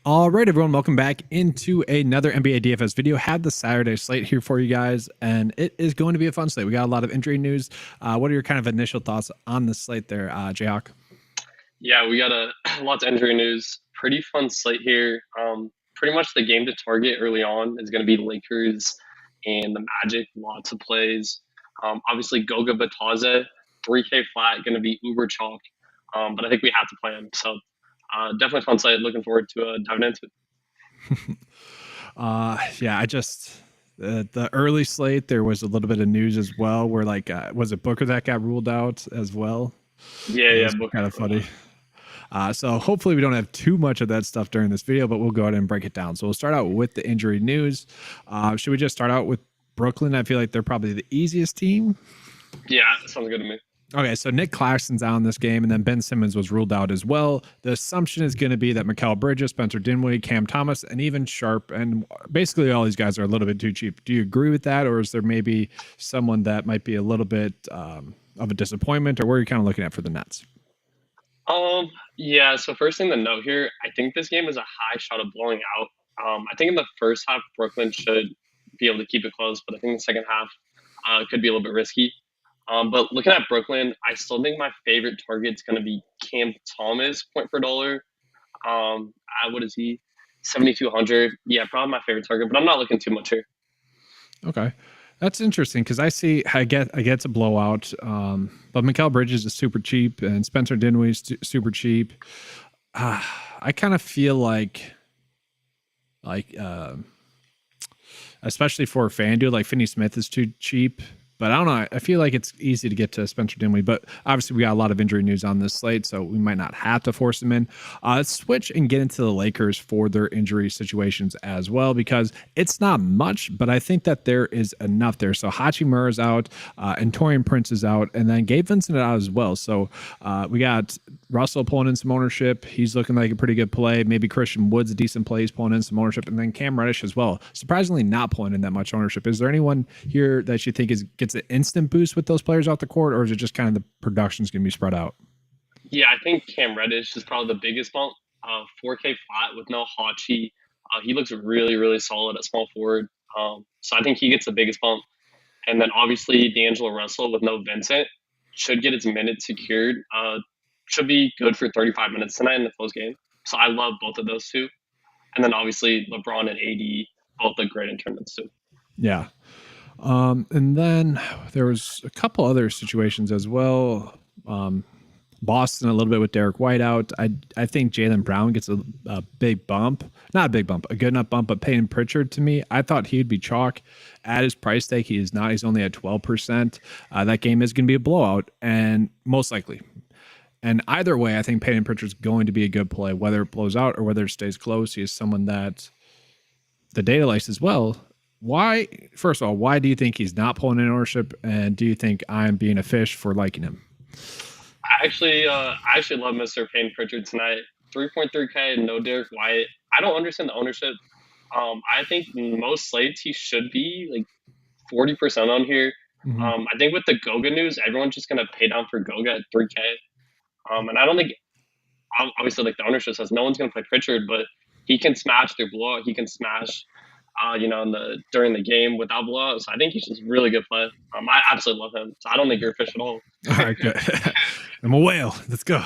All right, everyone, welcome back into another NBA DFS video. Had the Saturday slate here for you guys, and it is going to be a fun slate. We got a lot of injury news. What are your kind of initial thoughts on the slate there, Jayhawk? Yeah, we got lots of injury news. Pretty fun slate here. Pretty much the game to target early on is going to be Lakers and the Magic. Lots of plays. Obviously, Goga Bataze, 3K flat, going to be uber chalk. But I think we have to play him. So definitely fun slate. Looking forward to diving into it. Yeah, I just the early slate there was a little bit of news as well, where was it Booker that got ruled out as well? That Yeah, was Booker. kind of funny. So hopefully we don't have too much of that stuff during this video, but we'll go ahead and break it down. So we'll start out with the injury news. Should we just start out with Brooklyn? I feel like they're probably the easiest team. Yeah, sounds good to me. Okay, so Nick Claxton's out in this game, and then Ben Simmons was ruled out as well. The assumption is going to be that Mikal Bridges, Spencer Dinwiddie, Cam Thomas, and even Sharp, and basically all these guys are a little bit too cheap. Do you agree with that, or is there maybe someone that might be a little bit of a disappointment, or where are you kind of looking at for the Nets? Yeah, so first thing to note here, I think this game is a high shot of blowing out. I think in the first half, Brooklyn should be able to keep it close, but I think the second half could be a little bit risky. But looking at Brooklyn, I still think my favorite target is going to be Cam Thomas, point per dollar. What is he? 7,200. Yeah, probably my favorite target, but I'm not looking too much here. Okay. That's interesting because I get a blowout, but Mikal Bridges is super cheap and Spencer Dinwiddie is super cheap. I kind of feel like especially for FanDuel, like Finney Smith is too cheap. But I don't know. I feel like it's easy to get to Spencer Dinwiddie, but obviously we got a lot of injury news on this slate, so we might not have to force him in. Let's switch and get into the Lakers for their injury situations as well, because it's not much, but I think that there is enough there. So Hachimura is out, and Taurean Prince is out, and then Gabe Vincent out as well. So we got Russell pulling in some ownership. He's looking like a pretty good play. Maybe Christian Wood's a decent play. He's pulling in some ownership, and then Cam Reddish as well. Surprisingly not pulling in that much ownership. Is there anyone here that you think gets an instant boost with those players off the court, or is it just kind of the production's going to be spread out? Yeah, I think Cam Reddish is probably the biggest bump. 4K flat with no Hachi. He looks really, really solid at small forward. So I think he gets the biggest bump. And then obviously D'Angelo Russell with no Vincent should get his minutes secured. Should be good for 35 minutes tonight in the close game. So I love both of those two. And then obviously LeBron and AD both look great in tournaments too. Yeah. And then there was a couple other situations as well. Boston a little bit with Derek White out. I think Jaylen Brown gets a big bump. Not a big bump, a good enough bump, but Peyton Pritchard to me, I thought he'd be chalk. At his price tag, he is not. He's only at 12%. That game is going to be a blowout, and most likely. And either way, I think Peyton Pritchard's going to be a good play, whether it blows out or whether it stays close. He is someone that the data likes as well. Why, first of all, why do you think he's not pulling in ownership? And do you think I'm being a fish for liking him? I actually love Mr. Payne Pritchard tonight. 3.3K, no Derek White. I don't understand the ownership. I think most slates he should be like 40% on here. Mm-hmm. I think with the Goga news, everyone's just gonna pay down for Goga at 3K. And I don't think obviously like the ownership says no one's gonna play Pritchard, but he can smash through blowout. He can smash during the game without blowout. So I think he's just really good play. I absolutely love him. So I don't think you're a fish at all. All right, good. I'm a whale. Let's go.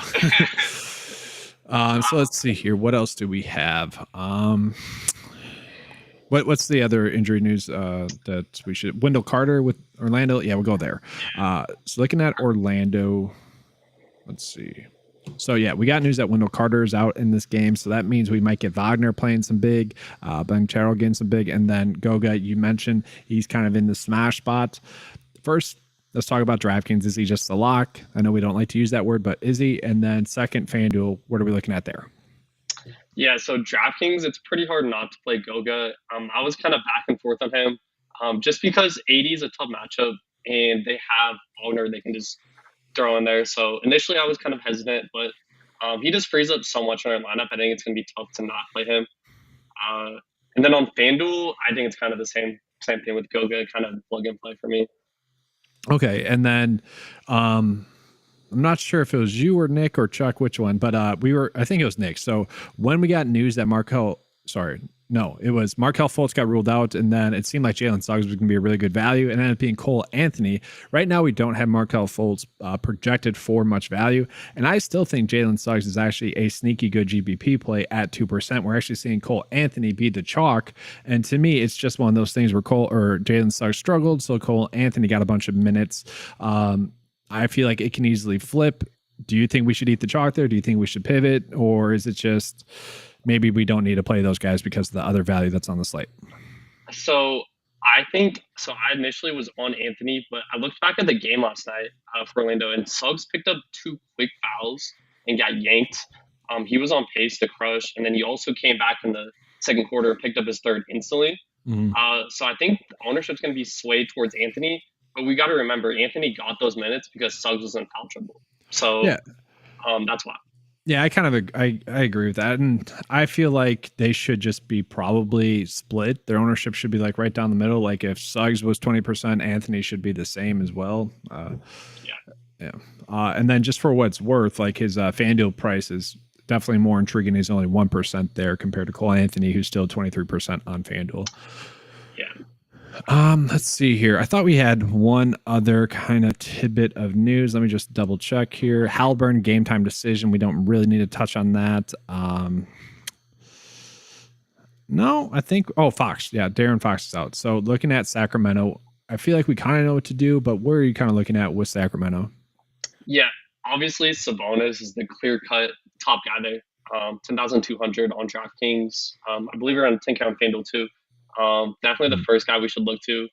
So let's see here. What else do we have? What's the other injury news that we should? Wendell Carter with Orlando. Yeah, we'll go there. So looking at Orlando, let's see. So, yeah, we got news that Wendell Carter is out in this game. So that means we might get Wagner playing some big, Ben Terrell getting some big, and then Goga, you mentioned he's kind of in the smash spot. First, let's talk about DraftKings. Is he just a lock? I know we don't like to use that word, but is he? And then second, FanDuel, what are we looking at there? Yeah, so DraftKings, it's pretty hard not to play Goga. I was kind of back and forth on him just because AD is a tough matchup, and they have owner they can just throw in there. So initially I was kind of hesitant, but he just frees up so much in our lineup. I think it's going to be tough to not play him. And then on FanDuel, I think it's kind of the same thing with Goga, kind of plug and play for me. Okay, and then I'm not sure if it was you or Nick or Chuck, which one, but I think it was Nick. So when we got news that it was Markelle Fultz got ruled out, and then it seemed like Jalen Suggs was going to be a really good value, and ended up being Cole Anthony. Right now, we don't have Markelle Fultz projected for much value, and I still think Jalen Suggs is actually a sneaky good GBP play at 2%. We're actually seeing Cole Anthony be the chalk, and to me, it's just one of those things where Jalen Suggs struggled, so Cole Anthony got a bunch of minutes. I feel like it can easily flip. Do you think we should eat the chalk there? Do you think we should pivot, or is it just maybe we don't need to play those guys because of the other value that's on the slate? So I initially was on Anthony, but I looked back at the game last night for Orlando, and Suggs picked up 2 quick fouls and got yanked. He was on pace to crush, and then he also came back in the second quarter, picked up his third instantly. So I think ownership's going to be swayed towards Anthony, but we got to remember Anthony got those minutes because Suggs was in foul trouble. So yeah. That's why. Yeah, I agree with that, and I feel like they should just be probably split. Their ownership should be like right down the middle. Like if Suggs was 20%, Anthony should be the same as well. Yeah. And then just for what it's worth, like his FanDuel price is definitely more intriguing. He's only 1% there compared to Cole Anthony, who's still 23% on FanDuel. Yeah. Let's see here. I thought we had one other kind of tidbit of news. Let me just double check here. Halliburton game time decision. We don't really need to touch on that. No, I think. Oh, Fox. Yeah, Darren Fox is out. So looking at Sacramento, I feel like we kind of know what to do. But where are you kind of looking at with Sacramento? Yeah, obviously Sabonis is the clear-cut top guy there. 10,200 on DraftKings. I believe we're on 10K on FanDuel too. Definitely the first guy we should look to.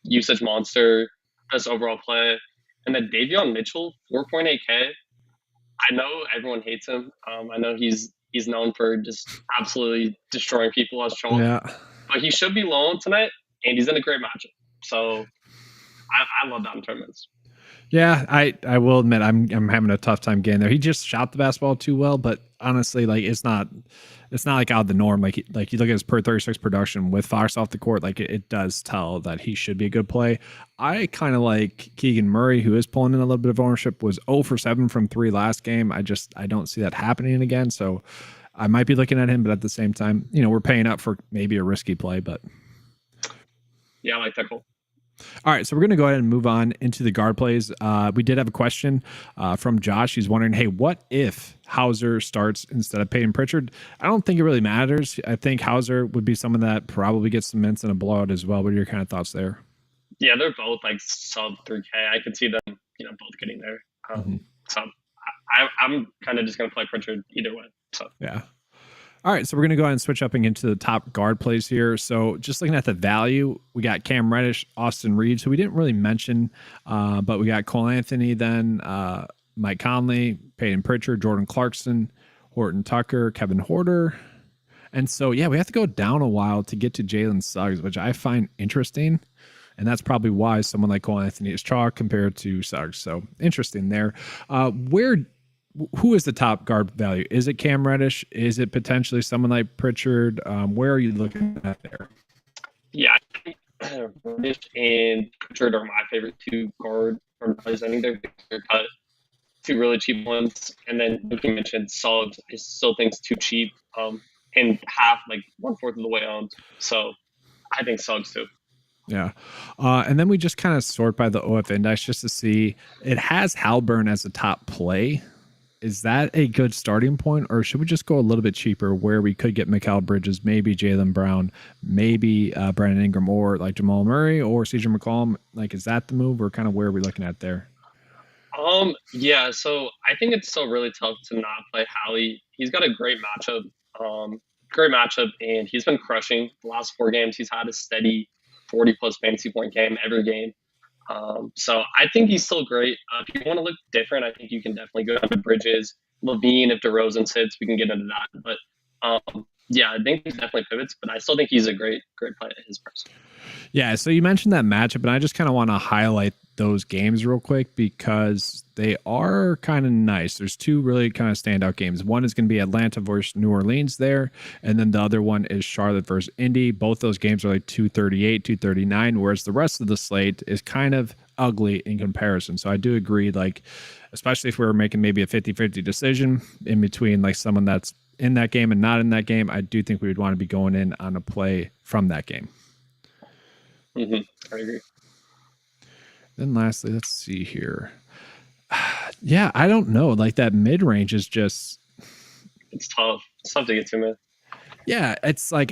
Usage monster, best overall play. And then Davion Mitchell, 4.8K. I know everyone hates him. I know he's known for just absolutely destroying people as chalk. Yeah. But he should be low tonight, and he's in a great matchup. So I love that in tournaments. Yeah, I will admit I'm having a tough time getting there. He just shot the basketball too well, but honestly, like it's not like out of the norm. Like you look at his per 36 production with Fox off the court, like it does tell that he should be a good play. I kind of like Keegan Murray, who is pulling in a little bit of ownership, was 0 for 7 from 3 last game. I don't see that happening again. So I might be looking at him, but at the same time, we're paying up for maybe a risky play, but yeah, I like that call. All right, so we're going to go ahead and move on into the guard plays. We did have a question from Josh. He's wondering, hey, what if Hauser starts instead of Peyton Pritchard? I don't think it really matters. I think Hauser would be someone that probably gets some minutes in a blowout as well. What are your kind of thoughts there? Yeah, they're both like sub 3K. I could see them, both getting there. So I'm kind of just going to play Pritchard either way. So yeah. All right, so we're going to go ahead and switch up into the top guard plays here. So just looking at the value, we got Cam Reddish, Austin Reeves, who we didn't really mention, but we got Cole Anthony, then Mike Conley, Peyton Pritchard, Jordan Clarkson, Horton Tucker, Kevin Huerter. And so, yeah, we have to go down a while to get to Jalen Suggs, which I find interesting. And that's probably why someone like Cole Anthony is chalk compared to Suggs. So interesting there. Who is the top guard value? Is it Cam Reddish? Is it potentially someone like Pritchard? Where are you looking at there? Yeah, I think Reddish and Pritchard are my favorite 2 guard values. I think they're cut 2 really cheap ones. And then, like you mentioned, Suggs still thinks too cheap and half, like 1/4 of the way owned. So I think Suggs too. Yeah. And then we just kind of sort by the OF index just to see. It has Halliburton as a top play. Is that a good starting point, or should we just go a little bit cheaper where we could get Mikal Bridges, maybe Jaylen Brown, maybe Brandon Ingram, or like Jamal Murray or CJ McCollum? Like, is that the move, or kind of where are we looking at there? Yeah, so I think it's still really tough to not play Hallie. He's got a great matchup, and he's been crushing the last 4 games. He's had a steady 40-plus fantasy point game every game. So I think he's still great. If you want to look different, I think you can definitely go down to Bridges, Levine. If DeRozan sits, we can get into that. But yeah, I think he's definitely pivots, but I still think he's a great play at his price. Yeah, so you mentioned that matchup, and I just kind of want to highlight those games real quick because they are kind of nice. There's two really kind of standout games. One is going to be Atlanta versus New Orleans there, and then the other one is Charlotte versus Indy. Both those games are like 238, 239, whereas the rest of the slate is kind of ugly in comparison. So I do agree, like, especially if we were making maybe a 50-50 decision in between like someone that's in that game and not in that game, I do think we would want to be going in on a play from that game. Mm-hmm. I agree. Then lastly, let's see here. Yeah, I don't know. Like that mid range is just. It's tough. It's tough to get to, man. Yeah, it's like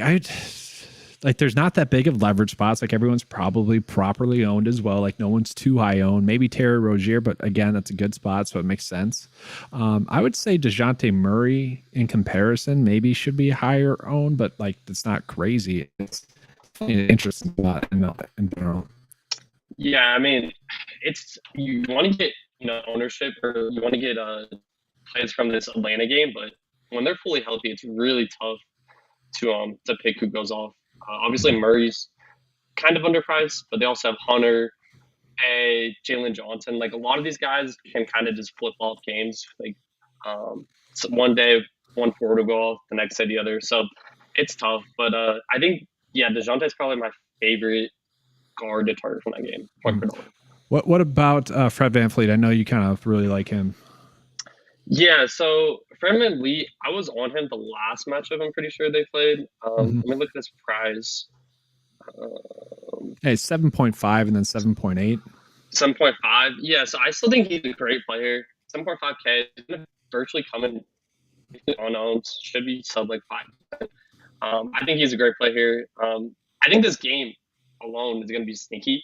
there's not that big of leverage spots. Like everyone's probably properly owned as well. Like no one's too high owned. Maybe Terry Rozier, but again, that's a good spot, so it makes sense. I would say DeJounte Murray in comparison maybe should be higher owned, but like it's not crazy. It's an interesting spot in general. Yeah, I mean, it's you want to get ownership, or you want to get players from this Atlanta game, but when they're fully healthy, it's really tough to pick who goes off. Obviously, Murray's kind of underpriced, but they also have Hunter, Jalen Johnson. Like a lot of these guys can kind of just flip off games. Like so one day one forward will go off, the next day the other. So it's tough. But I think DeJounte's probably my favorite guard to target from that game. What about Fred VanVleet? I know you kind of really like him. Yeah, so Fred VanVleet, I was on him the last matchup. I'm pretty sure they played. Let me look at his price. Hey, 7.5 and then 7.8. 7.5. Yeah, so I still think he's a great player. 7.5K is going to virtually come in unowned. Should be sub like 5. I think he's a great player here. I think this game alone is going to be sneaky.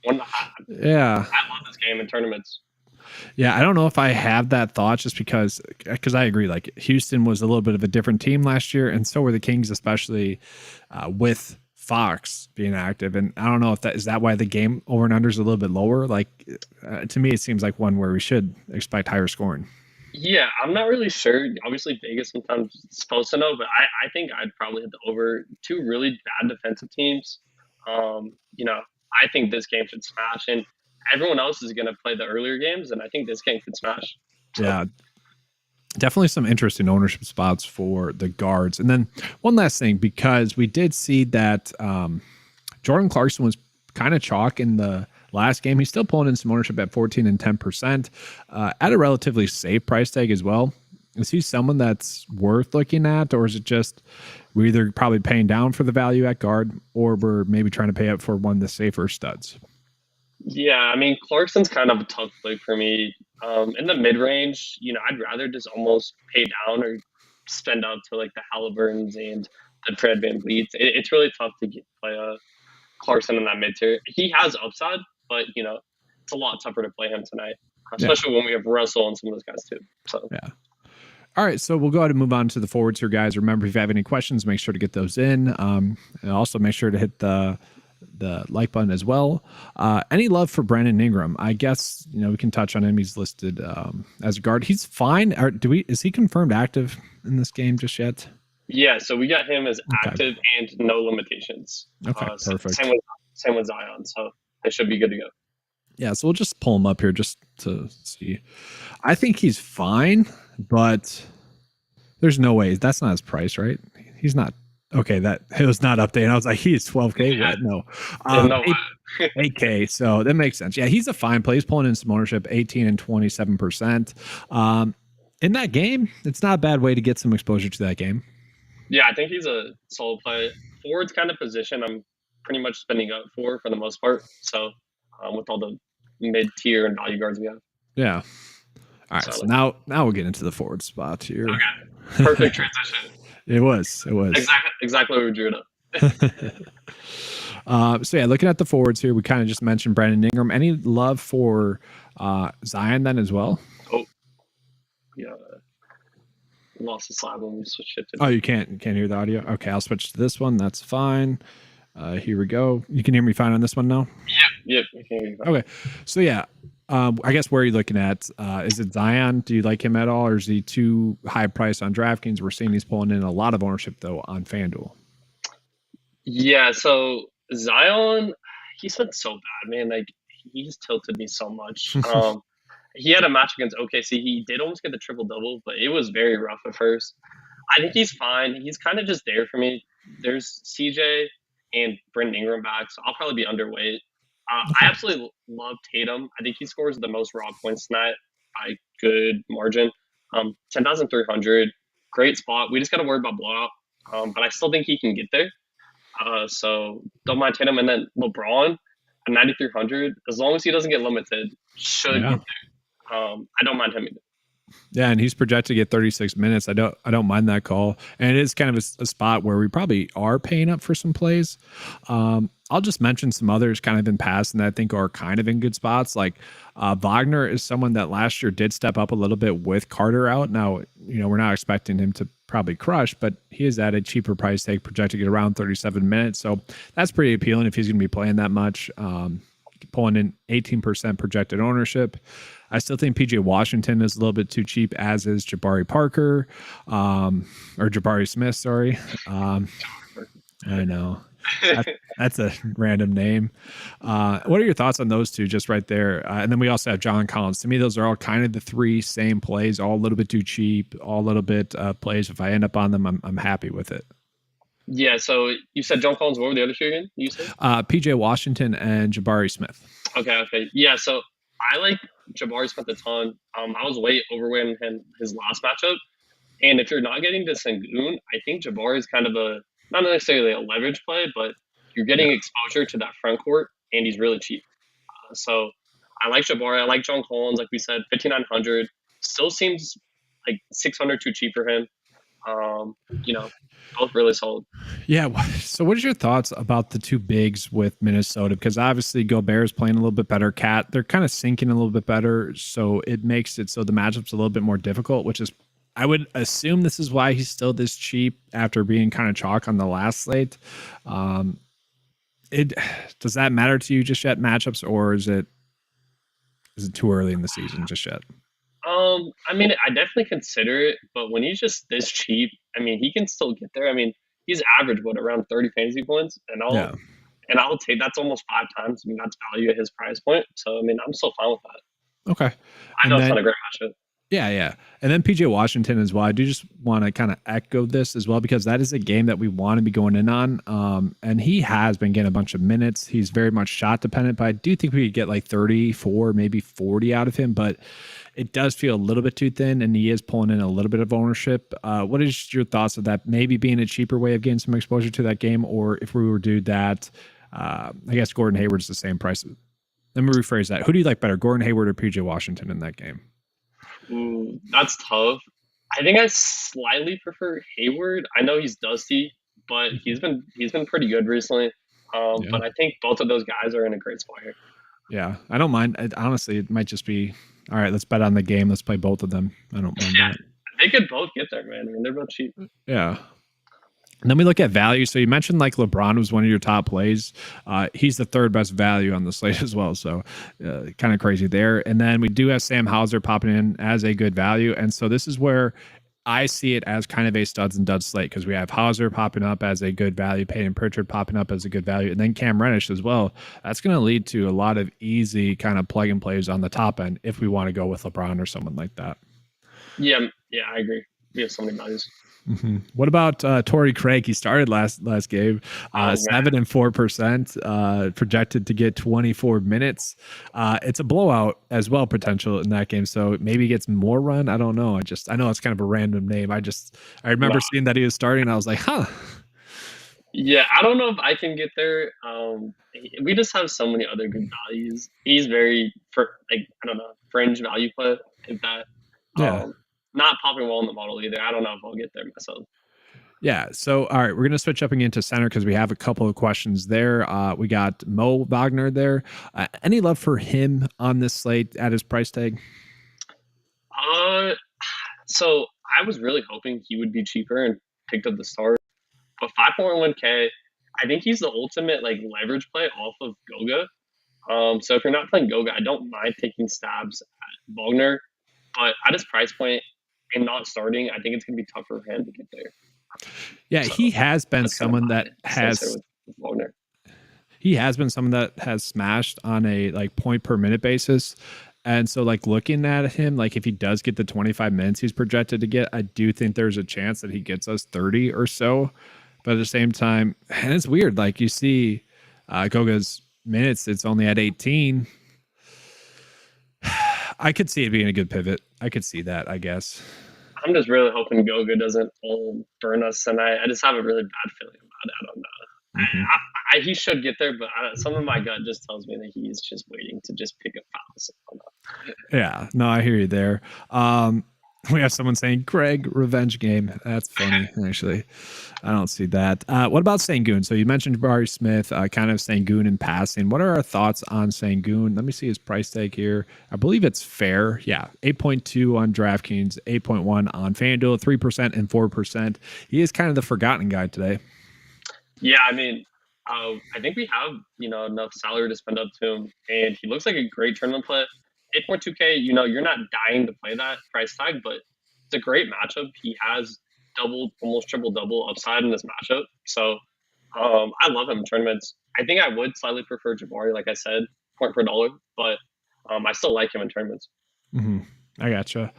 Yeah, I love this game in tournaments. Yeah, I don't know if I have that thought just because I agree. Like Houston was a little bit of a different team last year, and so were the Kings, especially with Fox being active. And I don't know if that is why the game over and under is a little bit lower. Like to me, it seems like one where we should expect higher scoring. Yeah, I'm not really sure. Obviously, Vegas sometimes is supposed to know, but I think I'd probably hit the over. Two really bad defensive teams. I think this game should smash, and everyone else is going to play the earlier games, and I think this game could smash. So. Yeah, definitely some interesting ownership spots for the guards. And then one last thing, because we did see that Jordan Clarkson was kind of chalk in the last game. He's still pulling in some ownership at 14 and 10% at a relatively safe price tag as well. Is he someone that's worth looking at, or is it just we're either probably paying down for the value at guard, or we're maybe trying to pay up for one of the safer studs? Yeah, I mean, Clarkson's kind of a tough play for me. In the mid-range, I'd rather just almost pay down or spend up to like the Halliburtons and the Fred VanVleets. It's really tough to play Clarkson in that mid-tier. He has upside, but, it's a lot tougher to play him tonight, especially when we have Russell and some of those guys too. So yeah. All right, so we'll go ahead and move on to the forwards here, guys. Remember, if you have any questions, make sure to get those in. And also make sure to hit the like button as well. Any love for Brandon Ingram? I guess we can touch on him. He's listed as a guard. He's fine. Is he confirmed active in this game just yet? Yeah, so we got him as active and no limitations. Okay, perfect. Same with Zion, so they should be good to go. Yeah, so we'll just pull him up here just to see. I think he's fine, but there's no way. That's not his price, right? He's not. Okay, that it was not updated. I was like, he's 12K. Yeah. What? No, 8K. So that makes sense. Yeah, he's a fine play. He's pulling in some ownership, 18 and 27%. In that game, it's not a bad way to get some exposure to that game. Yeah, I think he's a solid play. Forward's kind of position I'm pretty much spending up for the most part. So with all the mid-tier and value guards we have. Yeah. All right. So now we'll get into the forward spot here. Okay. Perfect transition. It was exactly where we drew it up. So yeah, looking at the forwards here, we kind of just mentioned Brandon Ingram. Any love for Zion then as well? Oh, yeah. Lost the slide when we switched it. Oh, you can't hear the audio. Okay, I'll switch to this one. That's fine. Here we go. You can hear me fine on this one now? Yep. I can hear you fine. Okay. So yeah, I guess where are you looking at? Is it Zion? Do you like him at all, or is he too high price on DraftKings? We're seeing he's pulling in a lot of ownership though on FanDuel. Yeah, so Zion, he's been so bad, man. Like he's tilted me so much. He had a match against OKC. He did almost get the triple double, but it was very rough at first. I think he's fine. He's kind of just there for me. There's CJ and Brandon Ingram back, so I'll probably be underweight. I absolutely love Tatum. I think he scores the most raw points tonight by good margin. 10,300, great spot. We just got to worry about blowout, but I still think he can get there. So don't mind Tatum. And then LeBron at 9,300, as long as he doesn't get limited, should get there. I don't mind him either. Yeah, and he's projected to get 36 minutes. I don't mind that call. And it is kind of a spot where we probably are paying up for some plays. I'll just mention some others kind of in past and I think are kind of in good spots. Like Wagner is someone that last year did step up a little bit with Carter out. Now, we're not expecting him to probably crush, but he is at a cheaper price tag, projected to get around 37 minutes. So that's pretty appealing if he's going to be playing that much. Pulling in 18% projected ownership. I still think PJ Washington is a little bit too cheap, as is Jabari Parker, or Jabari Smith, sorry. I know. That's a random name. What are your thoughts on those two just right there? And then we also have John Collins. To me, those are all kind of the three same plays, all a little bit too cheap, all a little bit plays. If I end up on them, I'm happy with it. Yeah, so you said John Collins. What were the other two again? You said PJ Washington and Jabari Smith. Okay. Yeah, so I like Jabari Smith a ton. I was way overweight in his last matchup, and if you're not getting to Sengun, I think Jabari is kind of not necessarily a leverage play, but you're getting exposure to that front court, and he's really cheap. So I like Jabari. I like John Collins. Like we said, 5,900 still seems like 600 too cheap for him. Both really solid. Yeah. So what is your thoughts about the two bigs with Minnesota? Because obviously Gobert is playing a little bit better. Cat, they're kind of sinking a little bit better. So it makes it so the matchup's a little bit more difficult, which is, I would assume this is why he's still this cheap after being kind of chalk on the last slate. Does that matter to you just yet, matchups, or is it too early in the season just yet? I mean, I definitely consider it, but when he's just this cheap, I mean, he can still get there. I mean, he's average around 30 fantasy points, and I'll take that's almost 5 times. I mean, that's value at his price point. So I mean, I'm still fine with that. Okay, I know it's not a great matchup. Yeah. And then PJ Washington as well. I do just want to kind of echo this as well, because that is a game that we want to be going in on. And he has been getting a bunch of minutes. He's very much shot dependent, but I do think we could get like 34, maybe 40 out of him. But it does feel a little bit too thin, and he is pulling in a little bit of ownership. What is your thoughts of that maybe being a cheaper way of getting some exposure to that game? Or if we were to do that, I guess Gordon Hayward's the same price. Let me rephrase that. Who do you like better, Gordon Hayward or PJ Washington in that game? Ooh, that's tough. I think I slightly prefer Hayward. I know he's dusty, but he's been pretty good recently. But I think both of those guys are in a great spot here. Yeah, I don't mind. Honestly, it might just be, all right, let's bet on the game. Let's play both of them. I don't mind that. They could both get there, man. I mean, they're both cheap. Yeah. And then we look at value. So you mentioned like LeBron was one of your top plays. He's the third best value on the slate as well. So kind of crazy there. And then we do have Sam Hauser popping in as a good value. And so this is where I see it as kind of a studs and duds slate, because we have Hauser popping up as a good value, Peyton Pritchard popping up as a good value, and then Cam Reddish as well. That's going to lead to a lot of easy kind of plug and plays on the top end if we want to go with LeBron or someone like that. Yeah, I agree. We have so many values. Mm-hmm. What about Torrey Craig? He started last game, 7 and 4%, projected to get 24 minutes. It's a blowout as well, potential in that game. So maybe he gets more run. I don't know. I know it's kind of a random name. I remember seeing that he was starting, and I was like, huh. Yeah, I don't know if I can get there. We just have so many other good values. He's very fringe value play, if that. Yeah. Not popping well in the model either. I don't know if I'll get there myself. Yeah. So, all right, we're going to switch up again to center because we have a couple of questions there. We got Mo Wagner there. Any love for him on this slate at his price tag? So I was really hoping he would be cheaper and picked up the start. But 5.1K, I think he's the ultimate like leverage play off of Goga. So if you're not playing Goga, I don't mind taking stabs at Wagner. But at his price point and not starting, I think it's going to be tough for him to get there. Yeah, so he has been someone that has. he has been someone that has smashed on a like point per minute basis. And so like looking at him, like if he does get the 25 minutes he's projected to get, I do think there's a chance that he gets us 30 or so. But at the same time, and it's weird, like you see Goga's minutes, it's only at 18. I could see it being a good pivot. I could see that, I guess. I'm just really hoping Goga doesn't burn us tonight. I just have a really bad feeling about it. I don't know. He should get there, but some of my gut just tells me that he's just waiting to just pick up fouls. Yeah, no, I hear you there. We have someone saying Craig revenge game. That's funny, actually. I don't see that. What about Sengun? So you mentioned Jabari Smith, kind of Sengun in passing. What are our thoughts on Sengun? Let me see his price tag here. I believe it's fair. Yeah, 8.2 on DraftKings, 8.1 on FanDuel, 3% and 4%. He is kind of the forgotten guy today. Yeah, I mean, I think we have enough salary to spend up to him, and he looks like a great tournament play. 8.2K, you're not dying to play that price tag, but it's a great matchup. He has almost triple-double upside in this matchup. So I love him in tournaments. I think I would slightly prefer Jabari, like I said, point per dollar, but I still like him in tournaments. Mm-hmm. I gotcha.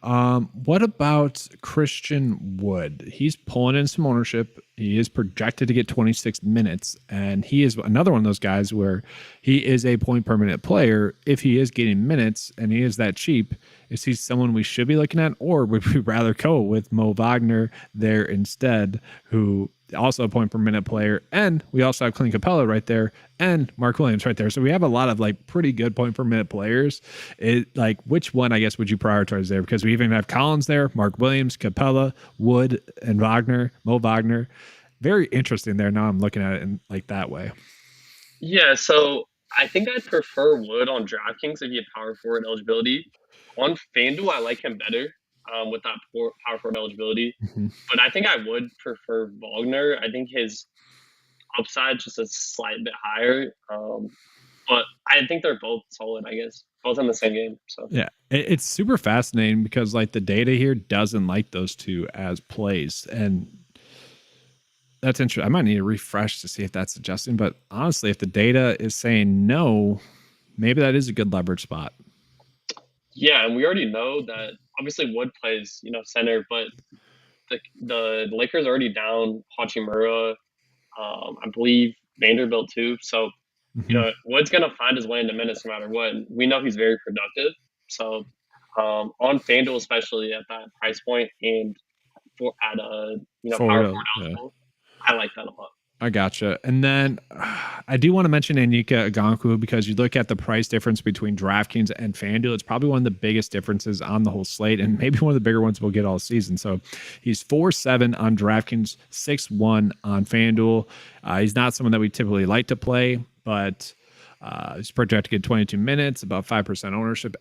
What about Christian Wood? He's pulling in some ownership. He is projected to get 26 minutes, and he is another one of those guys where he is a point per minute player. If he is getting minutes and he is that cheap, is he someone we should be looking at, or would we rather go with Mo Wagner there instead, who also a point per minute player, and we also have Clint Capella right there and Mark Williams right there. So we have a lot of like pretty good point per minute players. Like which one I guess would you prioritize there? Because we even have Collins there, Mark Williams, Capella, Wood, and Wagner, Mo Wagner. Very interesting there. Now I'm looking at it in like that way. Yeah, so I think I'd prefer Wood on DraftKings if he had power forward eligibility. On FanDuel, I like him better with that power forward eligibility. Mm-hmm. But I think I would prefer Wagner. I think his upside just a slight bit higher. But I think they're both solid, I guess. Both in the same game. So yeah, it's super fascinating because like the data here doesn't like those two as plays. And that's interesting. I might need to refresh to see if that's adjusting. But honestly, if the data is saying no, maybe that is a good leverage spot. Yeah, and we already know that obviously Wood plays, center, but the Lakers are already down Hachimura, I believe Vanderbilt too. So, Wood's gonna find his way into minutes no matter what. We know he's very productive. So on FanDuel, especially at that price point and at a power forward eligible, I like that a lot. I gotcha. And then I do want to mention Anyika Agankwu because you look at the price difference between DraftKings and FanDuel. It's probably one of the biggest differences on the whole slate and maybe one of the bigger ones we'll get all season. So he's 4.7 on DraftKings, 6.1 on FanDuel. He's not someone that we typically like to play, but he's projected to get 22 minutes, about 5% ownership.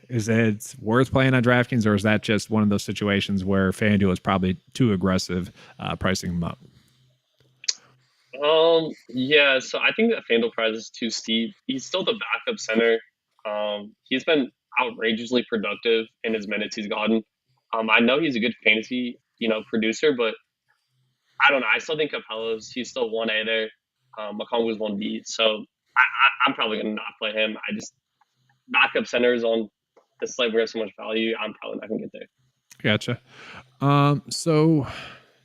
Is it worth playing on DraftKings, or is that just one of those situations where FanDuel is probably too aggressive pricing him up? Yeah, so I think that FanDuel price is too steep. He's still the backup center. He's been outrageously productive in his minutes he's gotten. I know he's a good fantasy, producer, but I don't know. I still think he's still 1A there. Okongwu's 1B. So I'm probably going to not play him. I just, backup centers on the slate where we have so much value, I'm probably not going to get there. Gotcha. So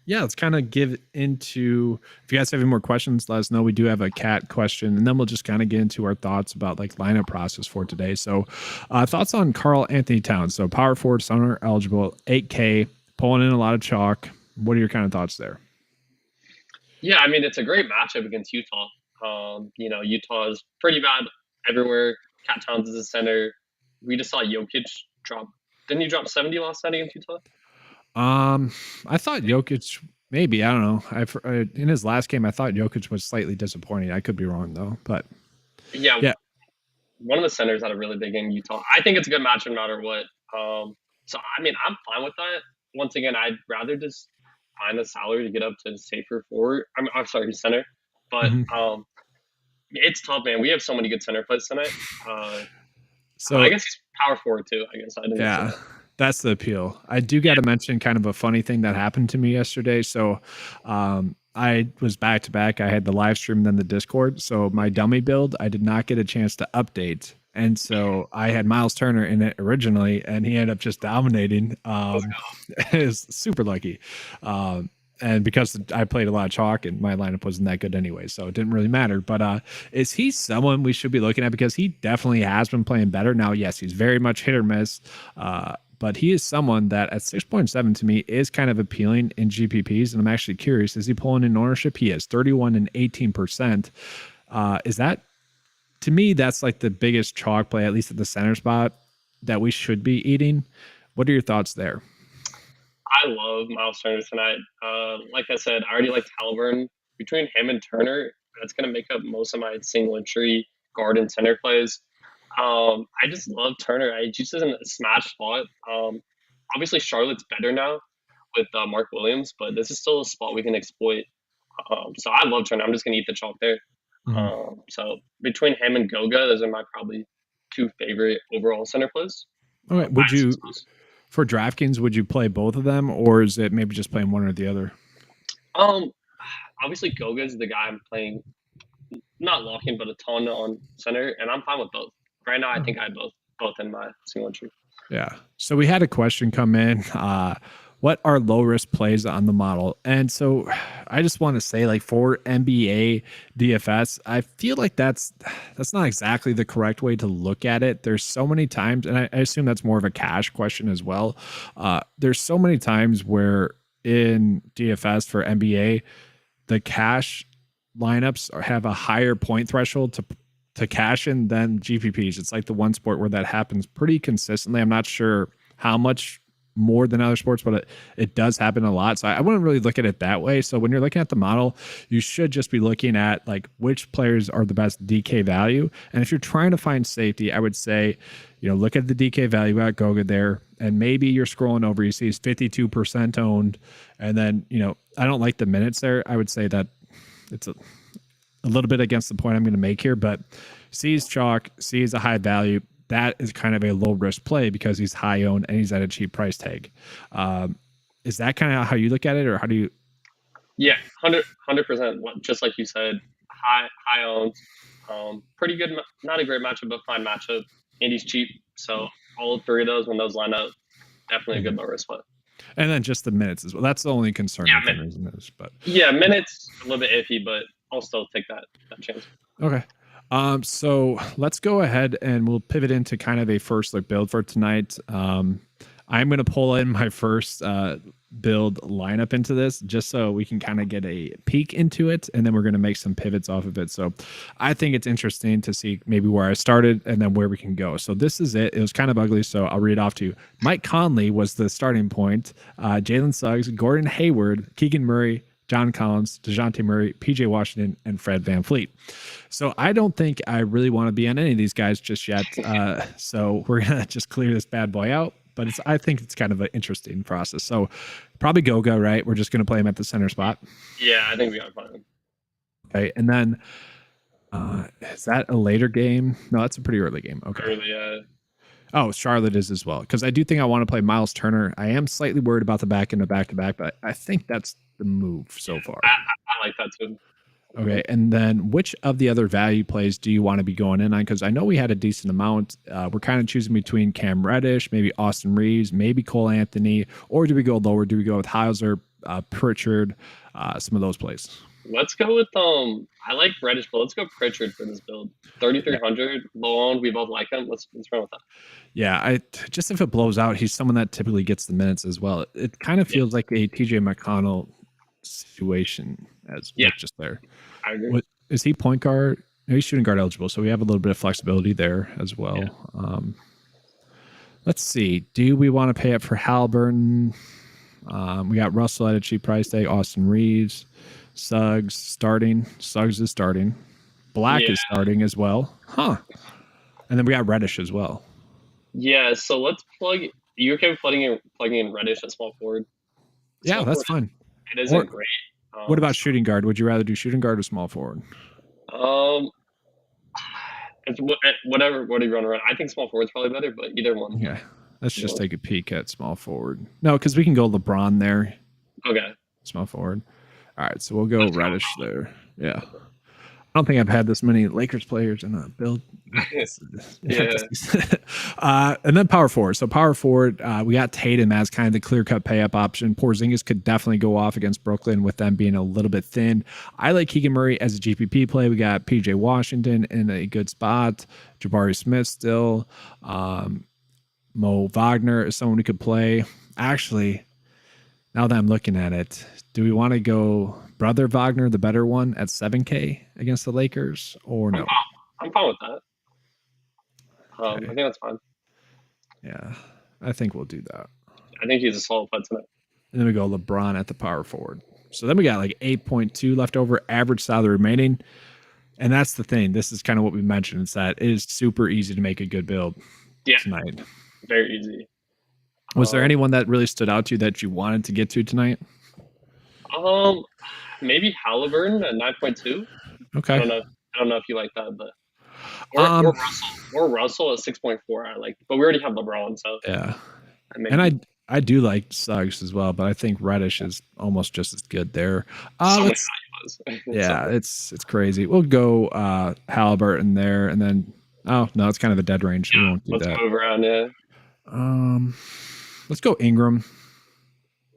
yeah, let's kind of give into, if you guys have any more questions, let us know. We do have a cat question, and then we'll just kind of get into our thoughts about like lineup process for today. So thoughts on Karl Anthony Towns. So power forward, center eligible, 8K, pulling in a lot of chalk. What are your kind of thoughts there? Yeah, I mean, it's a great matchup against Utah. Utah is pretty bad everywhere. Cat Towns is a center. We just saw Jokic drop. Didn't he drop 70 last night against Utah? I thought Jokic, maybe, I don't know. In his last game, I thought Jokic was slightly disappointing. I could be wrong though, but yeah. One of the centers had a really big game in Utah. I think it's a good matchup no matter what. So I mean, I'm fine with that. Once again, I'd rather just find a salary to get up to safer forward. I'm sorry, center. But it's tough, man. We have so many good center plays tonight. So I guess he's power forward too. I guess I didn't. Yeah. That's the appeal. I do got to mention kind of a funny thing that happened to me yesterday. So I I was back to back. I had the live stream and then the Discord. So my dummy build, I did not get a chance to update. And so I had Miles Turner in it originally, and he ended up just dominating. It was super lucky. And because I played a lot of chalk and my lineup wasn't that good anyway, so it didn't really matter. But is he someone we should be looking at? Because he definitely has been playing better. Now, yes, he's very much hit or miss. But he is someone that at 6.7 to me is kind of appealing in GPPs. And I'm actually curious, is he pulling in ownership? He is 31 and 18%. Is that, to me, that's like the biggest chalk play, at least at the center spot, that we should be eating. What are your thoughts there? I love Miles Turner tonight. Like I said, I already liked Halliburton. Between him and Turner, that's going to make up most of my single entry guard and center plays. I just love Turner. I just isn't a smash spot. Obviously, Charlotte's better now with Mark Williams, but this is still a spot we can exploit. So I love Turner. I'm just going to eat the chalk there. So between him and Goga, those are my probably two favorite overall center plays. Okay. Would you, for DraftKings, would you play both of them, or is it maybe just playing one or the other? Obviously, Goga is the guy I'm playing, not locking, but a ton on center, and I'm fine with both. Right now, I think I have both in my single entry. Yeah. So we had a question come in. What are low risk plays on the model? And so I just want to say, like, for NBA DFS, I feel like that's not exactly the correct way to look at it. There's so many times, and I assume that's more of a cash question as well. There's so many times where in DFS for NBA, the cash lineups have a higher point threshold to cash in than GPPs. It's like the one sport where that happens pretty consistently. I'm not sure how much more than other sports, but it does happen a lot. So I wouldn't really look at it that way. So when you're looking at the model, you should just be looking at like which players are the best DK value. And if you're trying to find safety, I would say, look at the DK value at Goga there. And maybe you're scrolling over, you see he's 52% owned. And then, I don't like the minutes there. I would say that it's a little bit against the point I'm going to make here, but C's chalk, C is a high value. That is kind of a low risk play because he's high owned and he's at a cheap price tag. Is that kind of how you look at it, or how do you? Yeah, 100%. Just like you said, high owned, pretty good. Not a great matchup, but fine matchup. And he's cheap, so all three of those, when those line up, definitely a good low risk play. And then just the minutes as well. That's the only concern. Yeah, minutes, but yeah, minutes a little bit iffy, but I'll still take that chance. Okay. So let's go ahead and we'll pivot into kind of a first look build for tonight. I'm going to pull in my first build lineup into this just so we can kind of get a peek into it, and then we're going to make some pivots off of it. So I think it's interesting to see maybe where I started and then where we can go. So this is it. It was kind of ugly, so I'll read it off to you. Mike Conley was the starting point. Jalen Suggs, Gordon Hayward, Keegan Murray, John Collins, DeJounte Murray, PJ Washington, and Fred VanVleet. So I don't think I really want to be on any of these guys just yet. So we're going to just clear this bad boy out. But I think it's kind of an interesting process. So probably Goga, right? We're just going to play him at the center spot. Yeah, I think we got to find him. Okay, and then is that a later game? No, that's a pretty early game. Okay. Early, Oh, Charlotte is as well. Because I do think I want to play Miles Turner. I am slightly worried about the back end of back-to-back, but I think that's the move so far. I like that too. Okay, and then which of the other value plays do you want to be going in on? Because I know we had a decent amount. We're kind of choosing between Cam Reddish, maybe Austin Reeves, maybe Cole Anthony, or do we go lower? Do we go with Hauser, Pritchard, some of those plays? Let's go with I like Reddish, but let's go Pritchard for this build. 3,300 low owned. We both like him. Let's run with that. Yeah, just if it blows out, he's someone that typically gets the minutes as well. It kind of feels like a TJ McConnell situation as just there. I agree. Is he point guard? No, he's shooting guard eligible, so we have a little bit of flexibility there as well. Yeah. Let's see. Do we want to pay up for Halliburton? We got Russell at a cheap price tag. Austin Reeves, Suggs starting. Suggs is starting. Black is starting as well. Huh. And then we got Reddish as well. Yeah, so let's plug. You okay with plugging in Reddish at small forward? Yeah, that's fine. It isn't great. What about shooting guard? Would you rather do shooting guard or small forward? It's whatever. What do you want to run? I think small forward's probably better, but either one. Yeah, let's just take a peek at small forward. No, because we can go LeBron there. Okay. Small forward. All right, so we'll go Reddish there. Yeah. I don't think I've had this many Lakers players in a build. Yeah. And then power forward. So power forward, we got Tatum as kind of the clear-cut pay-up option. Porzingis could definitely go off against Brooklyn with them being a little bit thin. I like Keegan Murray as a GPP play. We got PJ Washington in a good spot. Jabari Smith still. Mo Wagner is someone who could play. Actually, now that I'm looking at it, do we want to go Brother Wagner, the better one, at 7K against the Lakers, or no? I'm fine with that. I Okay. think that's fine. Yeah, I think we'll do that. I think he's a solid play tonight. And then we go LeBron at the power forward. So then we got like 8.2 left over, average salary remaining. And that's the thing. This is kind of what we mentioned. It's that it is super easy to make a good build tonight. Very easy. Was there anyone that really stood out to you that you wanted to get to tonight? Maybe Halliburton at 9.2. Okay. I don't know if you like that, but or Russell at 6.4. I like, but we already have LeBron, so yeah. And I do like Suggs as well, but I think Reddish is almost just as good there. Yeah, it's crazy. We'll go Halliburton there, and then it's kind of a dead range. Yeah, we won't do let's that. move around. Yeah. Let's go Ingram.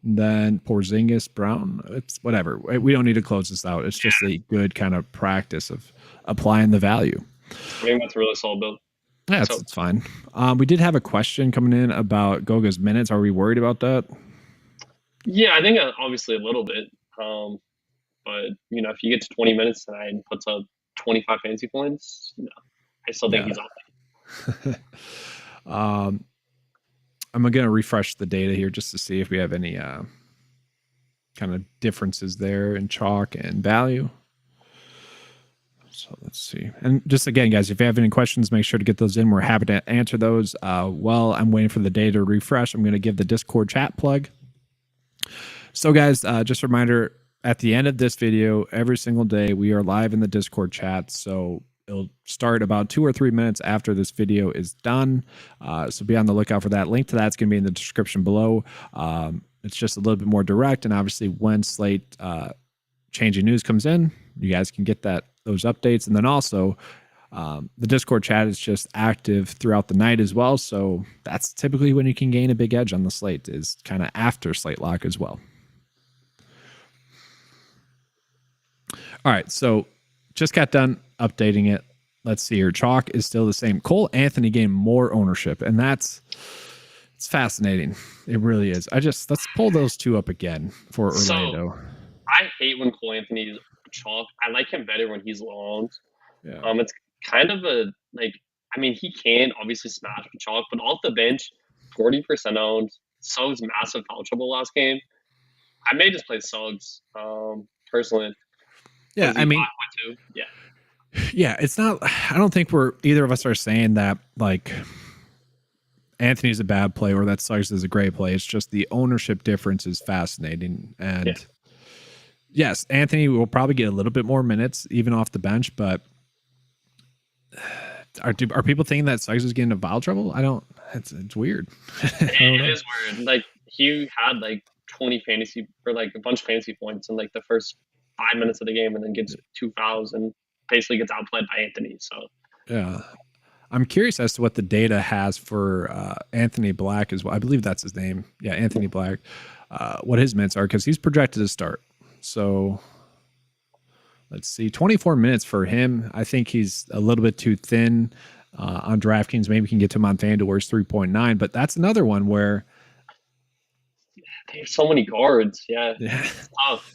Then Porzingis, Brown. It's whatever. We don't need to close this out. It's just a good kind of practice of applying the value. I think that's a really solid build. Yeah, it's fine. We did have a question coming in about Goga's minutes. Are we worried about that? Yeah, I think obviously a little bit. But if you get to 20 minutes tonight and puts up 25 fantasy points, I still think he's on. I'm going to refresh the data here just to see if we have any kind of differences there in chalk and value. So let's see. And just again, guys, if you have any questions, make sure to get those in. We're happy to answer those. While I'm waiting for the data to refresh, I'm going to give the Discord chat plug. So guys, just a reminder, at the end of this video, every single day, we are live in the Discord chat. So it'll start about 2 or 3 minutes after this video is done. So be on the lookout for that. Link to that's going to be in the description below. It's just a little bit more direct. And obviously when Slate changing news comes in, you guys can get those updates. And then also the Discord chat is just active throughout the night as well. So that's typically when you can gain a big edge on the slate, is kind of after slate lock as well. All right, so just got done updating it. Let's see here. Chalk is still the same. Cole Anthony gained more ownership, and it's fascinating. It really is. Let's pull those two up again for Orlando. So, I hate when Cole Anthony is chalk. I like him better when he's long. Yeah. It's kind of he can obviously smash with chalk, but off the bench, 40% owned. Suggs massive foul trouble last game. I may just play Suggs personally. Yeah, I mean, yeah, it's not. I don't think either of us are saying that like Anthony's a bad play or that Suggs is a great play. It's just the ownership difference is fascinating. And yes, Anthony will probably get a little bit more minutes even off the bench, but are people thinking that Suggs is getting into foul trouble? I don't. It's weird. It is weird. Like he had like 20 fantasy or like a bunch of fantasy points in like the first 5 minutes of the game, and then gets 2 fouls and basically gets outplayed by Anthony. So yeah, I'm curious as to what the data has for Anthony Black as well. I believe that's his name. Yeah, Anthony Black. What his minutes are, because he's projected to start. So let's see, 24 minutes for him. I think he's a little bit too thin on DraftKings. Maybe we can get to him on FanDuel where it's 3.9, but that's another one where they have so many guards. Yeah. It's tough.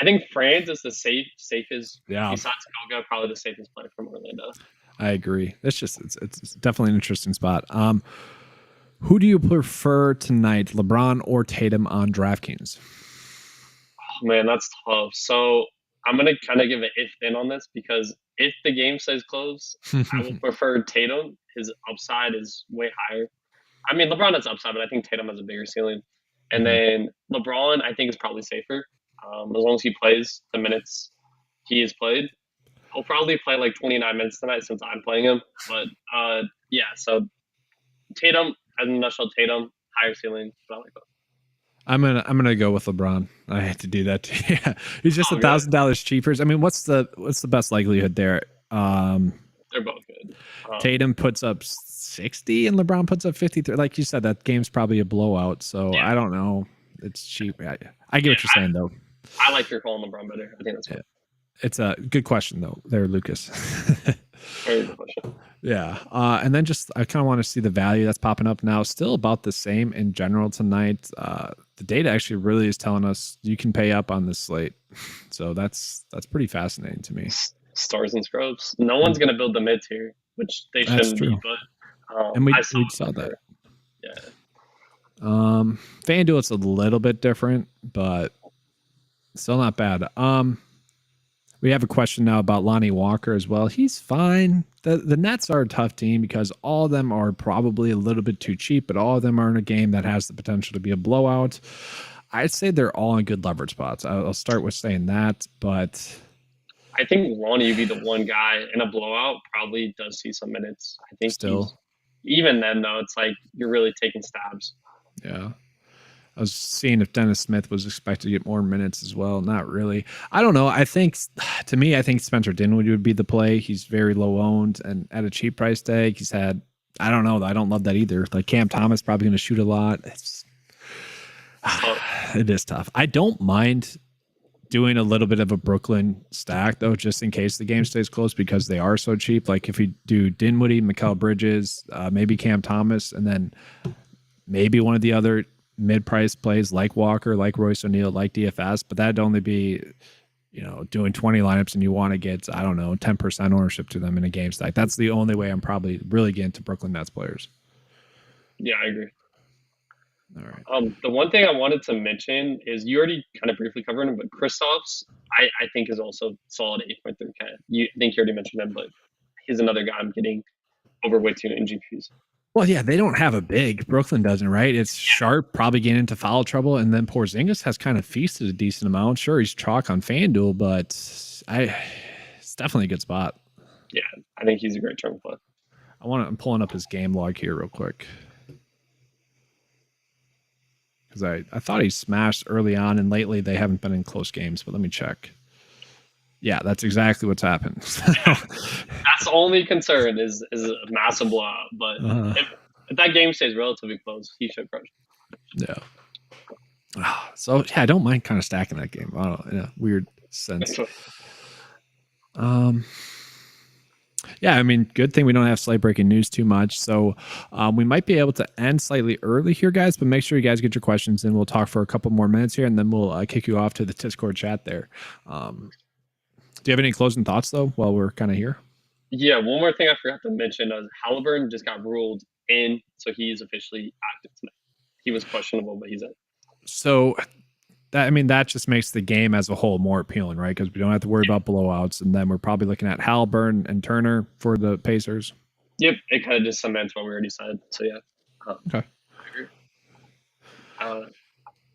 I think Franz is the safest. Yeah. Besides Goga, probably the safest player from Orlando. I agree. It's definitely an interesting spot. Who do you prefer tonight, LeBron or Tatum on DraftKings? Oh, man, that's tough. So I'm gonna kind of give an if then on this, because if the game stays close, I will prefer Tatum. His upside is way higher. I mean, LeBron has upside, but I think Tatum has a bigger ceiling. And then LeBron, I think, is probably safer. As long as he plays the minutes he has played. He'll probably play like 29 minutes tonight since I'm playing him. But so Tatum, as a nutshell, Tatum, higher ceiling. But I like that. I'm gonna go with LeBron. I had to do that. Yeah, he's just Oh, good. $1,000 cheaper. I mean, what's the best likelihood there? They're both good. Tatum puts up 60 and LeBron puts up 53. Like you said, that game's probably a blowout. So Yeah. I don't know. It's cheap. I get what you're saying though. I like your call on LeBron better. I think that's fine. It's a good question though, there, Lucas. Very good question. Yeah. And then just I kind of want to see the value that's popping up now. Still about the same in general tonight. The data actually really is telling us you can pay up on this slate. So that's pretty fascinating to me. Stars and scrubs. No one's gonna build the mids here, which they That's shouldn't true. be, but And we I saw saw that. Yeah. FanDuel, it's a little bit different, but still not bad. We have a question now about Lonnie Walker as well. He's fine. The Nets are a tough team because all of them are probably a little bit too cheap, but all of them are in a game that has the potential to be a blowout. I'd say they're all in good leverage spots. I'll start with saying that, but I think Lonnie would be the one guy in a blowout probably does see some minutes. I think still, even then though, it's like you're really taking stabs. yeah. I was seeing if Dennis Smith was expected to get more minutes as well. Not really. I don't know. I think Spencer Dinwiddie would be the play. He's very low owned and at a cheap price tag. He's had, I don't know. I don't love that either. Like Cam Thomas probably going to shoot a lot. It is tough. I don't mind doing a little bit of a Brooklyn stack though, just in case the game stays close because they are so cheap. Like if you do Dinwiddie, Mikal Bridges, maybe Cam Thomas, and then maybe one of the other mid-price plays like Walker, like Royce O'Neal, like DFS, but that'd only be, doing 20 lineups and you want to get, 10% ownership to them in a game stack. That's the only way I'm probably really getting to Brooklyn Nets players. Yeah, I agree. All right. The one thing I wanted to mention is you already kind of briefly covered him, but Kristaps, I think is also solid 8.3K. I think you already mentioned him, but he's another guy I'm getting overweight to in GPs. Well, yeah, they don't have a big. Brooklyn doesn't, right? It's Sharp probably getting into foul trouble, and then Porzingis has kind of feasted a decent amount. Sure, he's chalk on FanDuel, but it's definitely a good spot. Yeah, I think he's a great term play. I'm pulling up his game log here real quick because I thought he smashed early on, and lately they haven't been in close games. But let me check. Yeah, that's exactly what's happened. That's the only concern is a massive blowout. But if that game stays relatively close, he should crush. Yeah. So yeah, I don't mind kind of stacking that game. I don't know, in a weird sense. Yeah, I mean, good thing we don't have slate breaking news too much. So we might be able to end slightly early here, guys, but make sure you guys get your questions in. We'll talk for a couple more minutes here, and then we'll kick you off to the Discord chat there. Do you have any closing thoughts, though, while we're kind of here? Yeah, one more thing I forgot to mention is Halliburton just got ruled in, so he's officially active tonight. He was questionable, but he's in. So that just makes the game as a whole more appealing, right? Because we don't have to worry about blowouts, and then we're probably looking at Halliburton and Turner for the Pacers. Yep, it kind of just cements what we already said. So yeah. Okay. I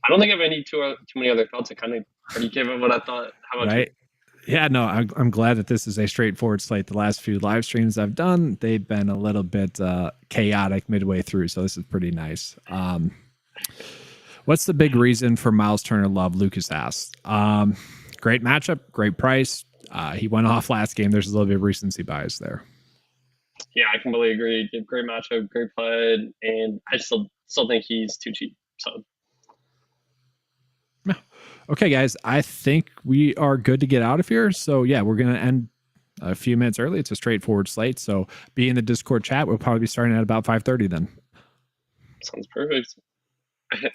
don't think I have too many other thoughts. I kind of already gave it what I thought. How about you? Yeah, no, I'm glad that this is a straightforward slate. The last few live streams I've done, they've been a little bit chaotic midway through, so this is pretty nice. What's the big reason for Miles Turner love? Lucas asked. Great matchup, great price. He went off last game. There's a little bit of recency bias there. Yeah, I completely agree. Great matchup, great play, and I still think he's too cheap. So. Okay, guys, I think we are good to get out of here. So yeah, we're going to end a few minutes early. It's a straightforward slate. So be in the Discord chat. We'll probably be starting at about 5:30 then. Sounds perfect.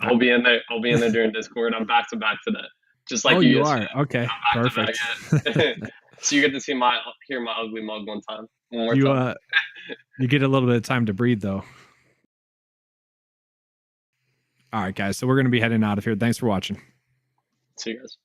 I'll be in there. I'll be in there during Discord. I'm back to back to that. Just like you are. Okay, perfect. So you get to hear my ugly mug one time. You get a little bit of time to breathe though. All right, guys. So we're going to be heading out of here. Thanks for watching. See you guys.